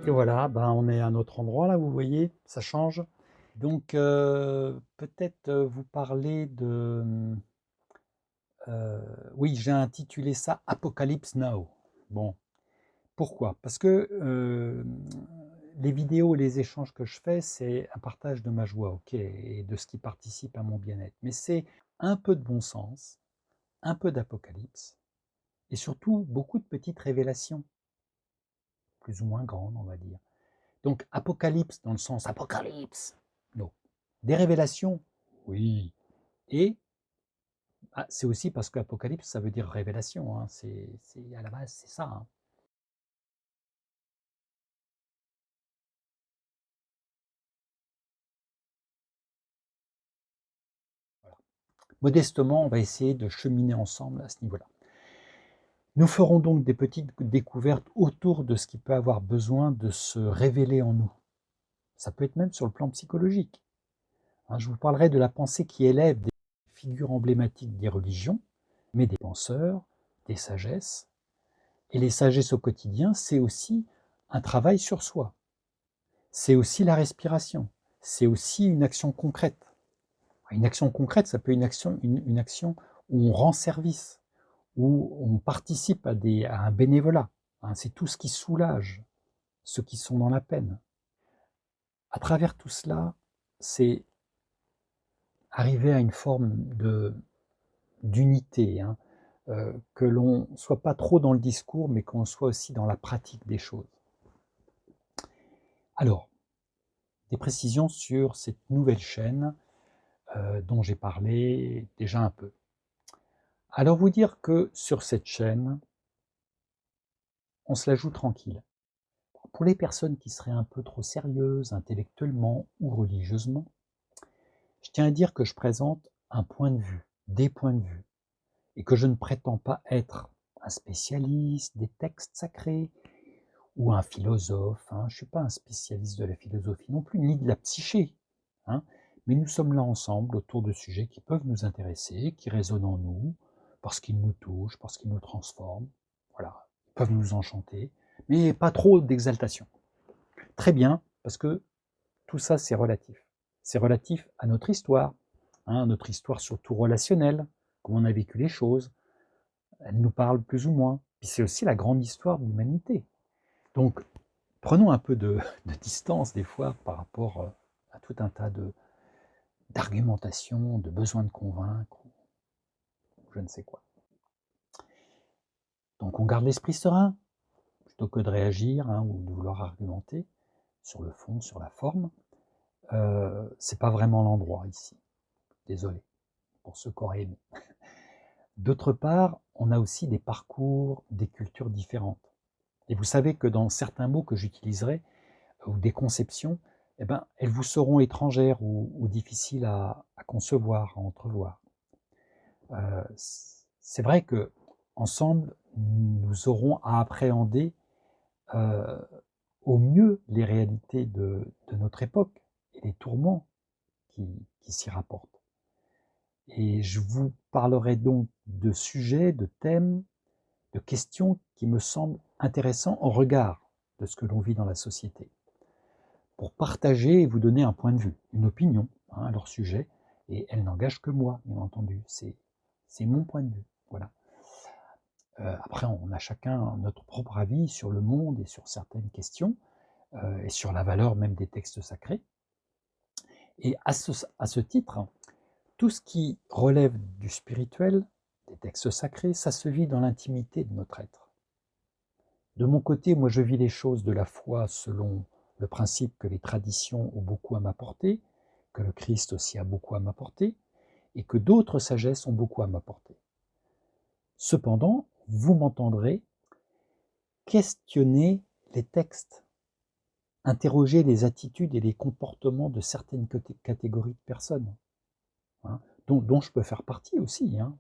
Et voilà, ben, on est à un autre endroit là, vous voyez, ça change. Donc peut-être vous parler de... oui, j'ai intitulé ça Apocalypse Now. Bon, pourquoi? Parce que les vidéos et les échanges que je fais, c'est un partage de ma joie, ok, et de ce qui participe à mon bien-être. Mais c'est un peu de bon sens, un peu d'apocalypse, et surtout beaucoup de petites révélations, plus ou moins grandes, on va dire. Donc, apocalypse dans le sens apocalypse, non. Des révélations, oui. Et c'est aussi parce qu'apocalypse, ça veut dire révélation. Hein. À la base, c'est ça. Hein. Voilà. Modestement, on va essayer de cheminer ensemble à ce niveau-là. Nous ferons donc des petites découvertes autour de ce qui peut avoir besoin de se révéler en nous. Ça peut être même sur le plan psychologique. Hein, je vous parlerai de la pensée qui élève des figures emblématiques des religions, mais des penseurs, des sagesses. Et les sagesses au quotidien, c'est aussi un travail sur soi. C'est aussi la respiration. C'est aussi une action concrète. Une action concrète, ça peut être une action où on rend service, où on participe à un bénévolat. Hein, c'est tout ce qui soulage ceux qui sont dans la peine. À travers tout cela, c'est arriver à une forme d'unité, hein, que l'on ne soit pas trop dans le discours, mais qu'on soit aussi dans la pratique des choses. Alors, des précisions sur cette nouvelle chaîne dont j'ai parlé déjà un peu. Alors vous dire que sur cette chaîne, on se la joue tranquille. Pour les personnes qui seraient un peu trop sérieuses intellectuellement ou religieusement, je tiens à dire que je présente un point de vue, des points de vue, et que je ne prétends pas être un spécialiste des textes sacrés ou un philosophe. Hein. Je ne suis pas un spécialiste de la philosophie non plus, ni de la psyché. Hein. Mais nous sommes là ensemble autour de sujets qui peuvent nous intéresser, qui résonnent en nous, parce qu'ils nous touchent, parce qu'ils nous transforment. Voilà, ils peuvent nous enchanter, mais pas trop d'exaltation. Très bien, parce que tout ça, c'est relatif. C'est relatif à notre histoire, hein, notre histoire surtout relationnelle, comment on a vécu les choses. Elle nous parle plus ou moins. Puis c'est aussi la grande histoire de l'humanité. Donc, prenons un peu de distance des fois par rapport à tout un tas d'argumentation, de besoin de convaincre, ou je ne sais quoi. Donc on garde l'esprit serein, plutôt que de réagir hein, ou de vouloir argumenter sur le fond, sur la forme. C'est pas vraiment l'endroit ici. Désolé pour ceux qui auraient aimé. D'autre part, on a aussi des parcours, des cultures différentes. Et vous savez que dans certains mots que j'utiliserai, ou des conceptions, eh ben, elles vous seront étrangères ou difficiles à concevoir, à entrevoir. C'est vrai que ensemble, nous aurons à appréhender euh, au mieux les réalités de notre époque et les tourments qui s'y rapportent. Et je vous parlerai donc de sujets, de thèmes, de questions qui me semblent intéressants en regard de ce que l'on vit dans la société, pour partager et vous donner un point de vue, une opinion hein, à leur sujet, et elle n'engage que moi, bien entendu, c'est mon point de vue. Voilà. Après, on a chacun notre propre avis sur le monde et sur certaines questions, et sur la valeur même des textes sacrés. Et à ce titre, tout ce qui relève du spirituel, des textes sacrés, ça se vit dans l'intimité de notre être. De mon côté, moi je vis les choses de la foi selon le principe que les traditions ont beaucoup à m'apporter, que le Christ aussi a beaucoup à m'apporter, et que d'autres sagesses ont beaucoup à m'apporter. Cependant, vous m'entendrez questionner les textes, interroger les attitudes et les comportements de certaines catégories de personnes, hein, dont je peux faire partie aussi, hein,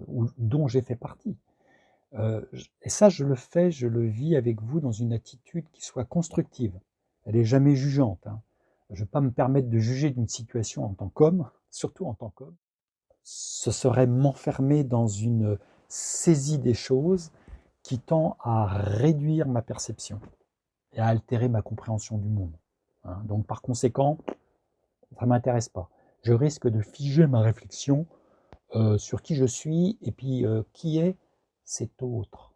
ou dont j'ai fait partie. Et ça, je le fais, je le vis avec vous dans une attitude qui soit constructive. Elle n'est jamais jugeante. Hein. Je ne vais pas me permettre de juger d'une situation en tant qu'homme, surtout en tant qu'homme. Ce serait m'enfermer dans une saisie des choses qui tend à réduire ma perception. et à altérer ma compréhension du monde. Hein. Donc par conséquent, ça ne m'intéresse pas. Je risque de figer ma réflexion sur qui je suis et puis qui est cet autre,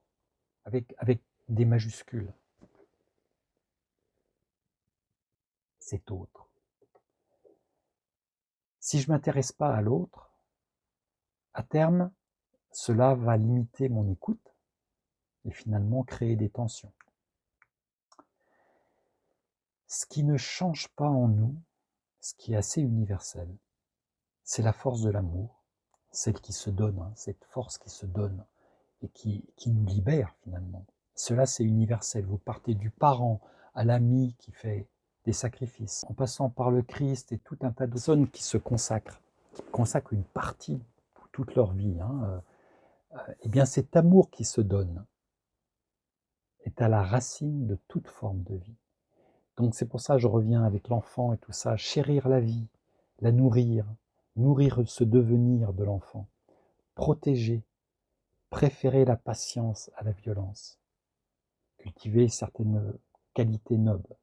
avec des majuscules. Cet autre. Si je ne m'intéresse pas à l'autre, à terme, cela va limiter mon écoute et finalement créer des tensions. Ce qui ne change pas en nous, ce qui est assez universel, c'est la force de l'amour, celle qui se donne, hein, cette force qui se donne et qui nous libère finalement. Cela, c'est universel. Vous partez du parent à l'ami qui fait des sacrifices, en passant par le Christ et tout un tas de personnes qui se consacrent, qui consacrent une partie pour toute leur vie. Hein, eh bien, cet amour qui se donne est à la racine de toute forme de vie. Donc c'est pour ça que je reviens avec l'enfant et tout ça, chérir la vie, la nourrir, nourrir ce devenir de l'enfant, protéger, préférer la patience à la violence, cultiver certaines qualités nobles.